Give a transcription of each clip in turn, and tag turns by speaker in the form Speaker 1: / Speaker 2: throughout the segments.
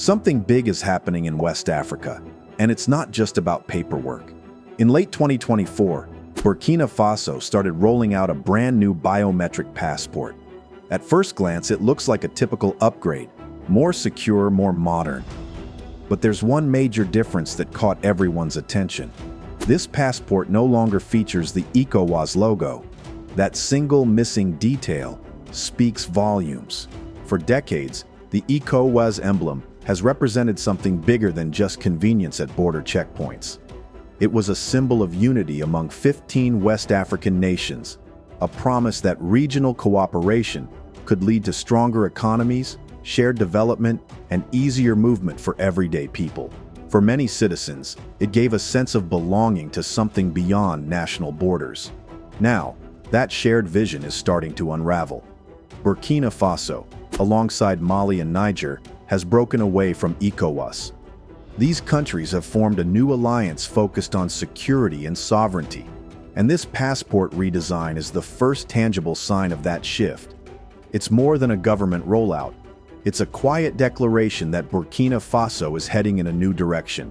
Speaker 1: Something big is happening in West Africa, and it's not just about paperwork. In late 2024, Burkina Faso started rolling out a brand new biometric passport. At first glance, it looks like a typical upgrade, more secure, more modern. But there's one major difference that caught everyone's attention. This passport no longer features the ECOWAS logo. That single missing detail speaks volumes. For decades, the ECOWAS emblem has represented something bigger than just convenience at border checkpoints. It was a symbol of unity among 15 West African nations, a promise that regional cooperation could lead to stronger economies, shared development, and easier movement for everyday people. For many citizens, it gave a sense of belonging to something beyond national borders. Now, that shared vision is starting to unravel. Burkina Faso, alongside Mali and Niger, has broken away from ECOWAS. These countries have formed a new alliance focused on security and sovereignty, and this passport redesign is the first tangible sign of that shift. It's more than a government rollout. It's a quiet declaration that Burkina Faso is heading in a new direction,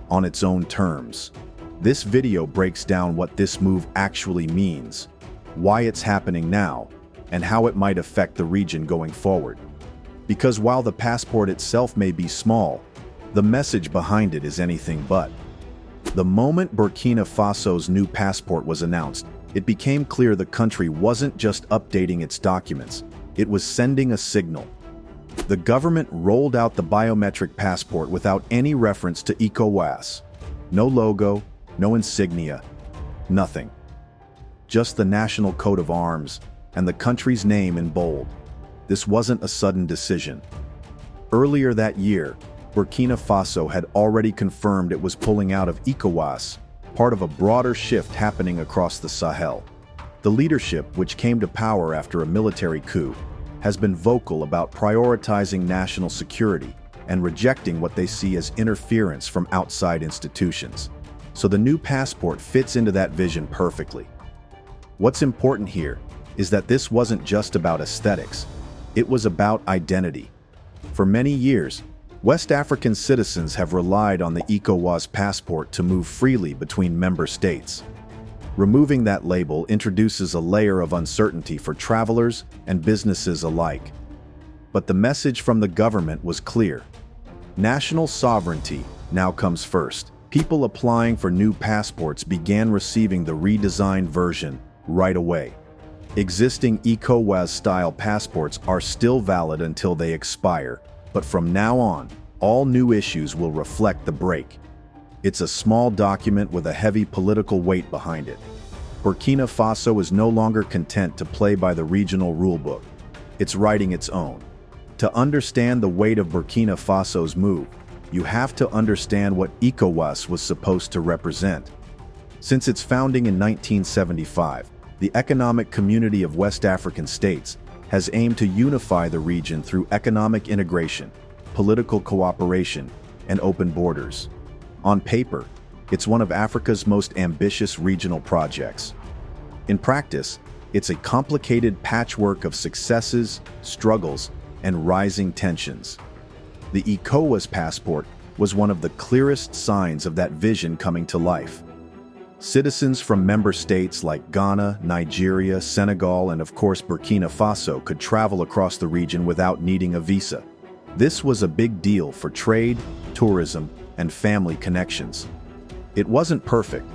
Speaker 1: on its own terms. This video breaks down what this move actually means, why it's happening now, and how it might affect the region going forward. Because while the passport itself may be small, the message behind it is anything but. The moment Burkina Faso's new passport was announced, it became clear the country wasn't just updating its documents, it was sending a signal. The government rolled out the biometric passport without any reference to ECOWAS. No logo, no insignia, nothing. Just the national coat of arms and the country's name in bold. This wasn't a sudden decision. Earlier that year, Burkina Faso had already confirmed it was pulling out of ECOWAS, part of a broader shift happening across the Sahel. The leadership, which came to power after a military coup, has been vocal about prioritizing national security and rejecting what they see as interference from outside institutions. So the new passport fits into that vision perfectly. What's important here is that this wasn't just about aesthetics. It was about identity. For many years, West African citizens have relied on the ECOWAS passport to move freely between member states. Removing that label introduces a layer of uncertainty for travelers and businesses alike. But the message from the government was clear. National sovereignty now comes first. People applying for new passports began receiving the redesigned version right away. Existing ECOWAS-style passports are still valid until they expire, but from now on, all new issues will reflect the break. It's a small document with a heavy political weight behind it. Burkina Faso is no longer content to play by the regional rulebook. It's writing its own. To understand the weight of Burkina Faso's move, you have to understand what ECOWAS was supposed to represent. Since its founding in 1975, the Economic Community of West African States has aimed to unify the region through economic integration, political cooperation, and open borders. On paper, it's one of Africa's most ambitious regional projects. In practice, it's a complicated patchwork of successes, struggles, and rising tensions. The ECOWAS passport was one of the clearest signs of that vision coming to life. Citizens from member states like Ghana, Nigeria, Senegal, and of course Burkina Faso could travel across the region without needing a visa. This was a big deal for trade, tourism, and family connections. It wasn't perfect.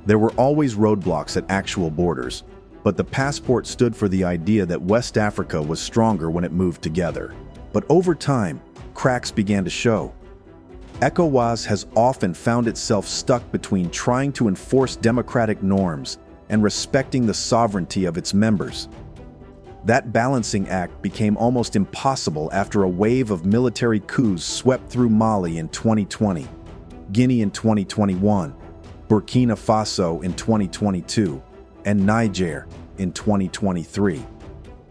Speaker 1: There were always roadblocks at actual borders, but the passport stood for the idea that West Africa was stronger when it moved together. But over time, cracks began to show. ECOWAS has often found itself stuck between trying to enforce democratic norms and respecting the sovereignty of its members. That balancing act became almost impossible after a wave of military coups swept through Mali in 2020, Guinea in 2021, Burkina Faso in 2022, and Niger in 2023.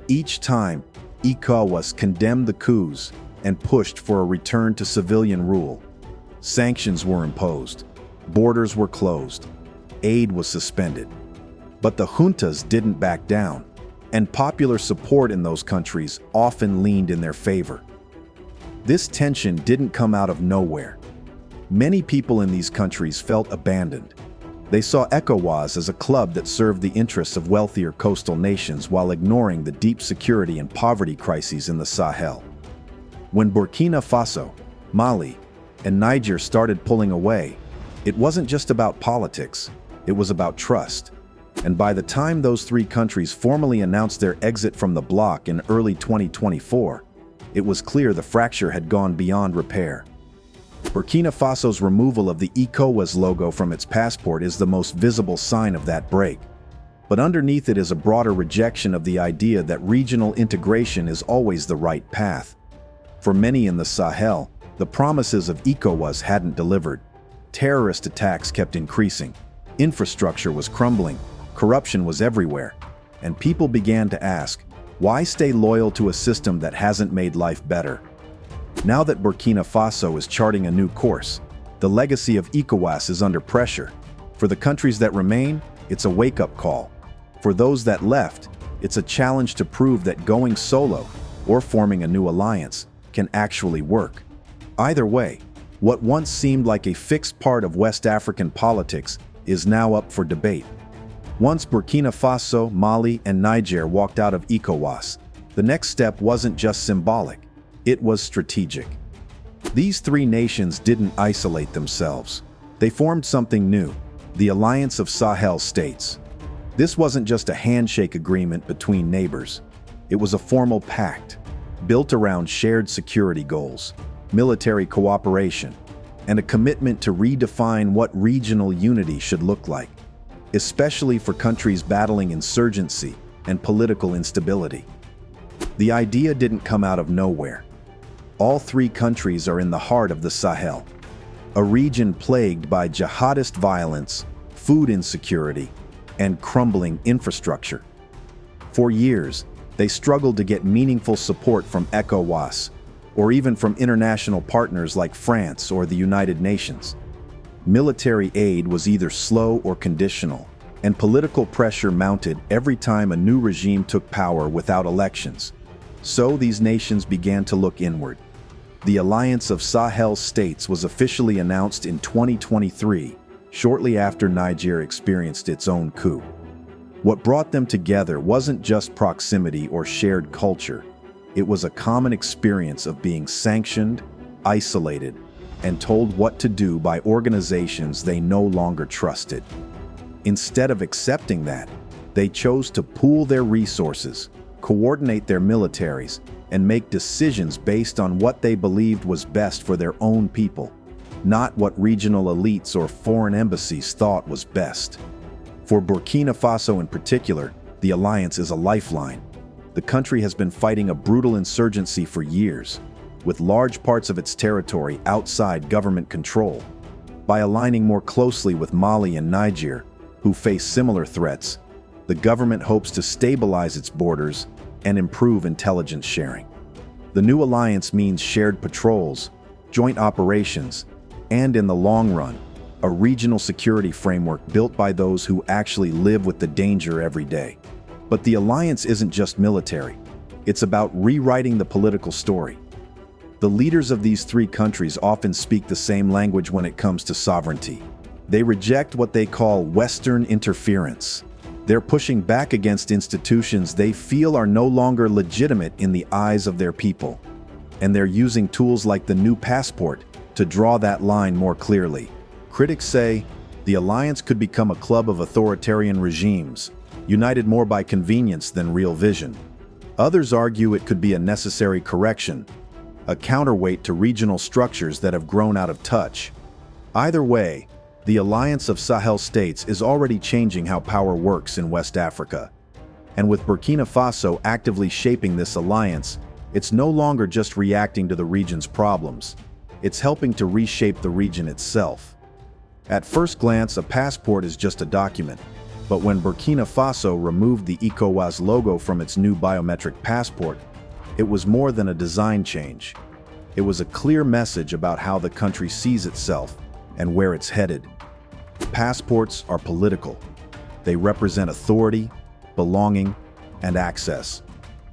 Speaker 1: Each time, ECOWAS condemned the coups and pushed for a return to civilian rule. Sanctions were imposed, borders were closed, aid was suspended. But the juntas didn't back down, and popular support in those countries often leaned in their favor. This tension didn't come out of nowhere. Many people in these countries felt abandoned. They saw ECOWAS as a club that served the interests of wealthier coastal nations while ignoring the deep security and poverty crises in the Sahel. When Burkina Faso, Mali, and Niger started pulling away, it wasn't just about politics, it was about trust. And by the time those three countries formally announced their exit from the bloc in early 2024, it was clear the fracture had gone beyond repair. Burkina Faso's removal of the ECOWAS logo from its passport is the most visible sign of that break. But underneath it is a broader rejection of the idea that regional integration is always the right path. For many in the Sahel, the promises of ECOWAS hadn't delivered. Terrorist attacks kept increasing, infrastructure was crumbling, corruption was everywhere, and people began to ask, why stay loyal to a system that hasn't made life better? Now that Burkina Faso is charting a new course, the legacy of ECOWAS is under pressure. For the countries that remain, it's a wake-up call. For those that left, it's a challenge to prove that going solo or forming a new alliance can actually work. Either way, what once seemed like a fixed part of West African politics is now up for debate. Once Burkina Faso, Mali, and Niger walked out of ECOWAS, the next step wasn't just symbolic, it was strategic. These three nations didn't isolate themselves. They formed something new, the Alliance of Sahel States. This wasn't just a handshake agreement between neighbors. It was a formal pact, built around shared security goals, military cooperation, and a commitment to redefine what regional unity should look like, especially for countries battling insurgency and political instability. The idea didn't come out of nowhere. All three countries are in the heart of the Sahel, a region plagued by jihadist violence, food insecurity, and crumbling infrastructure. For years, they struggled to get meaningful support from ECOWAS, or even from international partners like France or the United Nations. Military aid was either slow or conditional, and political pressure mounted every time a new regime took power without elections. So these nations began to look inward. The Alliance of Sahel States was officially announced in 2023, shortly after Niger experienced its own coup. What brought them together wasn't just proximity or shared culture. It was a common experience of being sanctioned, isolated, and told what to do by organizations they no longer trusted. Instead of accepting that, they chose to pool their resources, coordinate their militaries, and make decisions based on what they believed was best for their own people, not what regional elites or foreign embassies thought was best. For Burkina Faso in particular, the alliance is a lifeline. The country has been fighting a brutal insurgency for years, with large parts of its territory outside government control. By aligning more closely with Mali and Niger, who face similar threats, the government hopes to stabilize its borders and improve intelligence sharing. The new alliance means shared patrols, joint operations, and in the long run, a regional security framework built by those who actually live with the danger every day. But the alliance isn't just military. It's about rewriting the political story. The leaders of these three countries often speak the same language when it comes to sovereignty. They reject what they call Western interference. They're pushing back against institutions they feel are no longer legitimate in the eyes of their people. And they're using tools like the new passport to draw that line more clearly. Critics say the alliance could become a club of authoritarian regimes, united more by convenience than real vision. Others argue it could be a necessary correction, a counterweight to regional structures that have grown out of touch. Either way, the Alliance of Sahel States is already changing how power works in West Africa. And with Burkina Faso actively shaping this alliance, it's no longer just reacting to the region's problems. It's helping to reshape the region itself. At first glance, a passport is just a document. But when Burkina Faso removed the ECOWAS logo from its new biometric passport, it was more than a design change. It was a clear message about how the country sees itself and where it's headed. Passports are political. They represent authority, belonging, and access.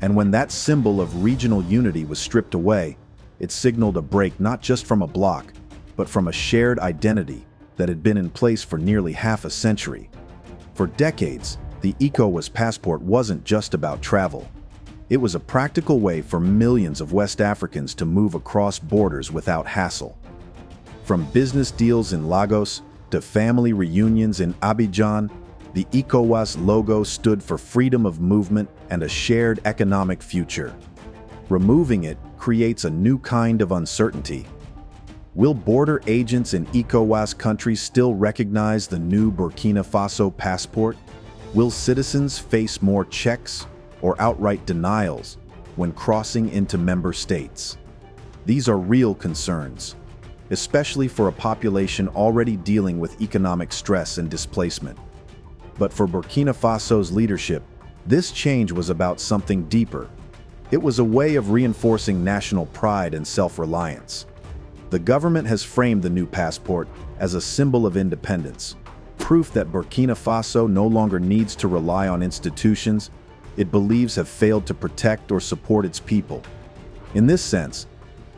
Speaker 1: And when that symbol of regional unity was stripped away, It signaled a break not just from a bloc, but from a shared identity that had been in place for nearly half a century. For decades, the ECOWAS passport wasn't just about travel. It was a practical way for millions of West Africans to move across borders without hassle. From business deals in Lagos to family reunions in Abidjan, the ECOWAS logo stood for freedom of movement and a shared economic future. Removing it creates a new kind of uncertainty. Will border agents in ECOWAS countries still recognize the new Burkina Faso passport? Will citizens face more checks or outright denials when crossing into member states? These are real concerns, especially for a population already dealing with economic stress and displacement. But for Burkina Faso's leadership, this change was about something deeper. It was a way of reinforcing national pride and self-reliance. The government has framed the new passport as a symbol of independence, proof that Burkina Faso no longer needs to rely on institutions it believes have failed to protect or support its people. In this sense,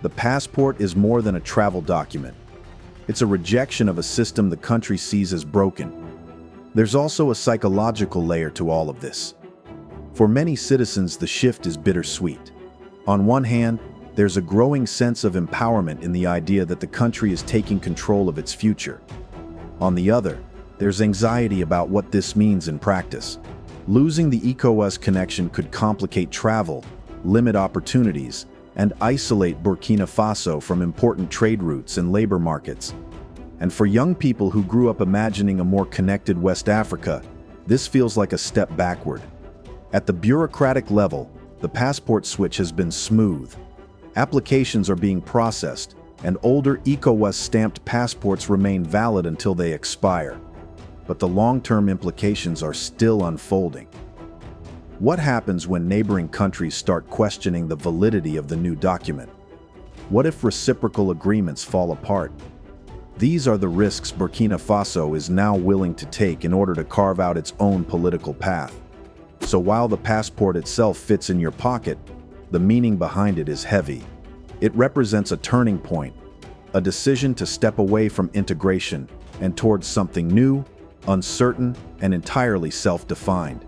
Speaker 1: the passport is more than a travel document. It's a rejection of a system the country sees as broken. There's also a psychological layer to all of this. For many citizens, the shift is bittersweet. On one hand, there's a growing sense of empowerment in the idea that the country is taking control of its future. On the other, there's anxiety about what this means in practice. Losing the ECOWAS connection could complicate travel, limit opportunities, and isolate Burkina Faso from important trade routes and labor markets. And for young people who grew up imagining a more connected West Africa, this feels like a step backward. At the bureaucratic level, the passport switch has been smooth. Applications are being processed, and older ECOWAS-stamped passports remain valid until they expire. But the long-term implications are still unfolding. What happens when neighboring countries start questioning the validity of the new document? What if reciprocal agreements fall apart? These are the risks Burkina Faso is now willing to take in order to carve out its own political path. So while the passport itself fits in your pocket, the meaning behind it is heavy. It represents a turning point, a decision to step away from integration and towards something new, uncertain, and entirely self-defined.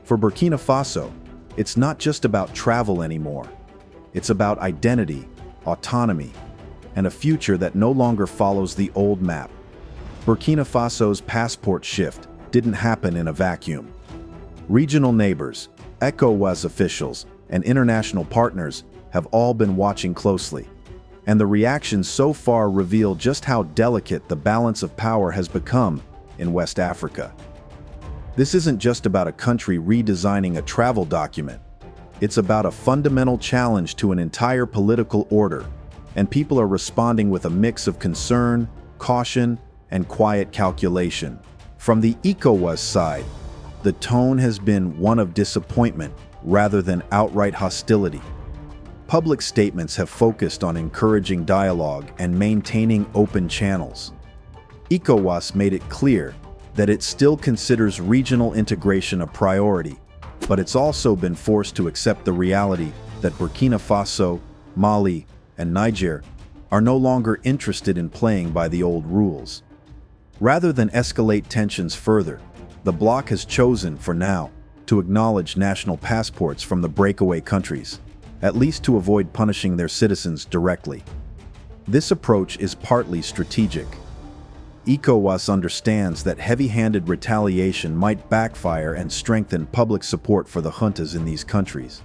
Speaker 1: For Burkina Faso, it's not just about travel anymore. It's about identity, autonomy, and a future that no longer follows the old map. Burkina Faso's passport shift didn't happen in a vacuum. Regional neighbors, ECOWAS officials, and international partners have all been watching closely, and the reactions so far reveal just how delicate the balance of power has become in West Africa. This isn't just about a country redesigning a travel document. It's about a fundamental challenge to an entire political order, and people are responding with a mix of concern, caution, and quiet calculation. From the ECOWAS side, the tone has been one of disappointment rather than outright hostility. Public statements have focused on encouraging dialogue and maintaining open channels. ECOWAS made it clear that it still considers regional integration a priority, but it's also been forced to accept the reality that Burkina Faso, Mali, and Niger are no longer interested in playing by the old rules. Rather than escalate tensions further, the bloc has chosen, for now, to acknowledge national passports from the breakaway countries, at least to avoid punishing their citizens directly. This approach is partly strategic. ECOWAS understands that heavy-handed retaliation might backfire and strengthen public support for the juntas in these countries.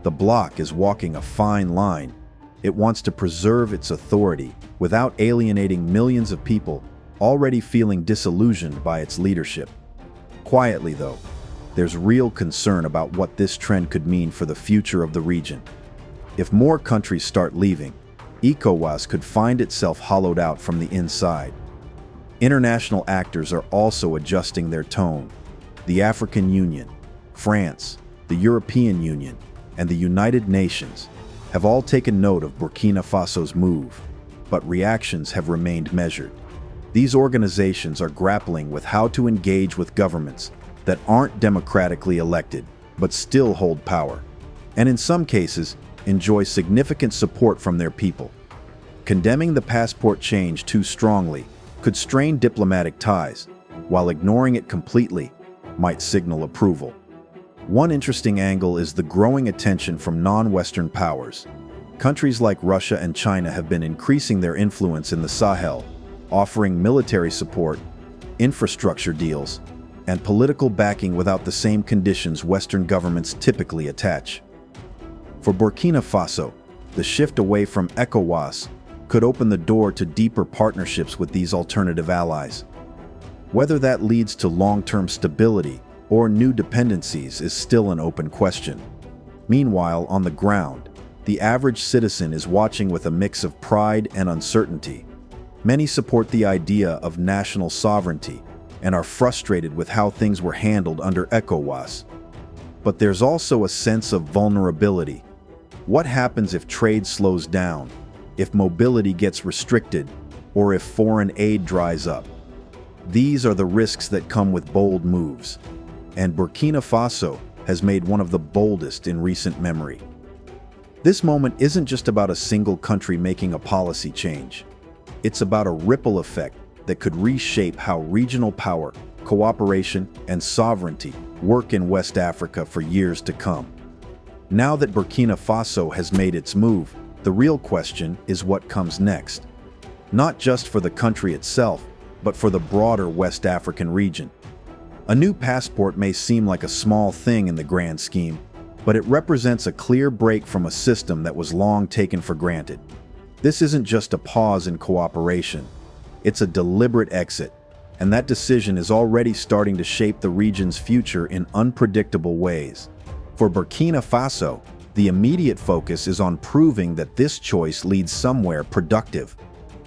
Speaker 1: The bloc is walking a fine line. It wants to preserve its authority without alienating millions of people already feeling disillusioned by its leadership. Quietly, though, there's real concern about what this trend could mean for the future of the region. If more countries start leaving, ECOWAS could find itself hollowed out from the inside. International actors are also adjusting their tone. The African Union, France, the European Union, and the United Nations have all taken note of Burkina Faso's move, but reactions have remained measured. These organizations are grappling with how to engage with governments that aren't democratically elected, but still hold power. And in some cases, enjoy significant support from their people. Condemning the passport change too strongly could strain diplomatic ties, while ignoring it completely might signal approval. One interesting angle is the growing attention from non-Western powers. Countries like Russia and China have been increasing their influence in the Sahel, offering military support, infrastructure deals, and political backing without the same conditions Western governments typically attach. For Burkina Faso, the shift away from ECOWAS could open the door to deeper partnerships with these alternative allies. Whether that leads to long-term stability or new dependencies is still an open question. Meanwhile, on the ground, the average citizen is watching with a mix of pride and uncertainty. Many support the idea of national sovereignty and are frustrated with how things were handled under ECOWAS. But there's also a sense of vulnerability. What happens if trade slows down, if mobility gets restricted, or if foreign aid dries up? These are the risks that come with bold moves, and Burkina Faso has made one of the boldest in recent memory. This moment isn't just about a single country making a policy change. It's about a ripple effect that could reshape how regional power, cooperation, and sovereignty work in West Africa for years to come. Now that Burkina Faso has made its move, the real question is what comes next. Not just for the country itself, but for the broader West African region. A new passport may seem like a small thing in the grand scheme, but it represents a clear break from a system that was long taken for granted. This isn't just a pause in cooperation. It's a deliberate exit, and that decision is already starting to shape the region's future in unpredictable ways. For Burkina Faso, the immediate focus is on proving that this choice leads somewhere productive.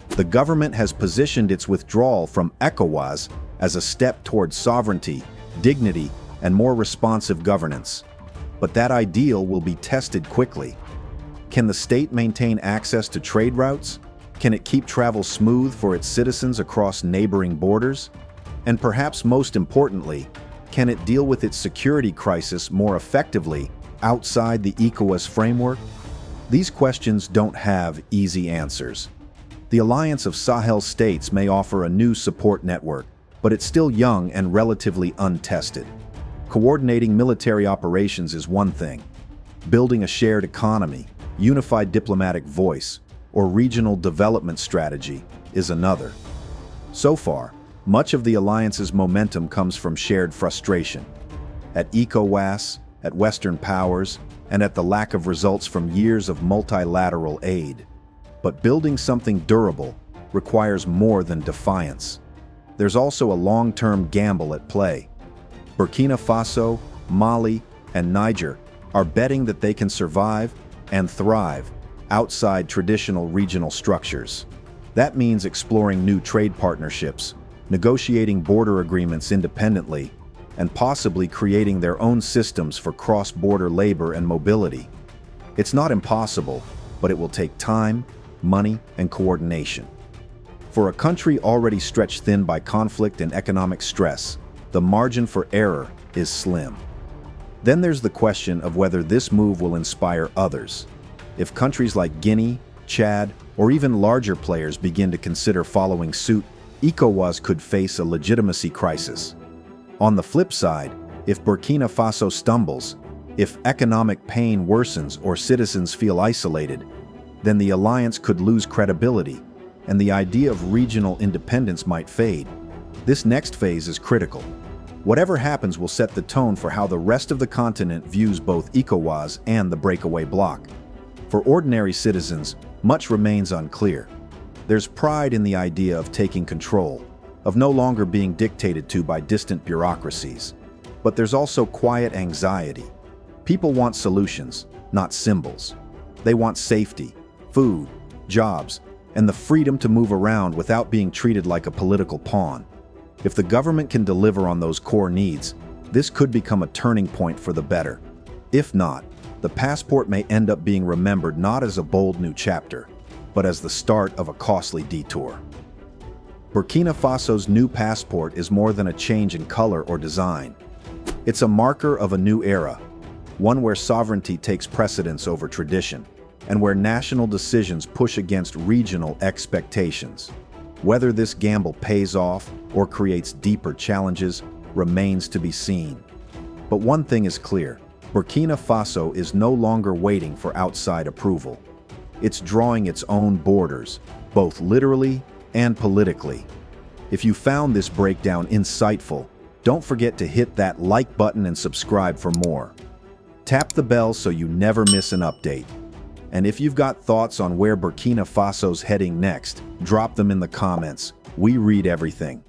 Speaker 1: The government has positioned its withdrawal from ECOWAS as a step towards sovereignty, dignity, and more responsive governance. But that ideal will be tested quickly. Can the state maintain access to trade routes? Can it keep travel smooth for its citizens across neighboring borders? And perhaps most importantly, can it deal with its security crisis more effectively outside the ECOWAS framework? These questions don't have easy answers. The alliance of Sahel states may offer a new support network, but it's still young and relatively untested. Coordinating military operations is one thing. Building a shared economy, unified diplomatic voice, or regional development strategy is another. So far, much of the alliance's momentum comes from shared frustration. At ECOWAS, at Western powers, and at the lack of results from years of multilateral aid. But building something durable requires more than defiance. There's also a long-term gamble at play. Burkina Faso, Mali, and Niger are betting that they can survive and thrive outside traditional regional structures. That means exploring new trade partnerships, negotiating border agreements independently, and possibly creating their own systems for cross-border labor and mobility. It's not impossible, but it will take time, money, and coordination. For a country already stretched thin by conflict and economic stress, the margin for error is slim. Then there's the question of whether this move will inspire others. If countries like Guinea, Chad, or even larger players begin to consider following suit, ECOWAS could face a legitimacy crisis. On the flip side, if Burkina Faso stumbles, if economic pain worsens or citizens feel isolated, then the alliance could lose credibility, and the idea of regional independence might fade. This next phase is critical. Whatever happens will set the tone for how the rest of the continent views both ECOWAS and the breakaway bloc. For ordinary citizens, much remains unclear. There's pride in the idea of taking control, of no longer being dictated to by distant bureaucracies. But there's also quiet anxiety. People want solutions, not symbols. They want safety, food, jobs, and the freedom to move around without being treated like a political pawn. If the government can deliver on those core needs, this could become a turning point for the better. If not, the passport may end up being remembered not as a bold new chapter, but as the start of a costly detour. Burkina Faso's new passport is more than a change in color or design. It's a marker of a new era, one where sovereignty takes precedence over tradition, and where national decisions push against regional expectations. Whether this gamble pays off or creates deeper challenges remains to be seen. But one thing is clear: Burkina Faso is no longer waiting for outside approval. It's drawing its own borders, both literally and politically. If you found this breakdown insightful, don't forget to hit that like button and subscribe for more. Tap the bell so you never miss an update. And if you've got thoughts on where Burkina Faso's heading next, drop them in the comments. We read everything.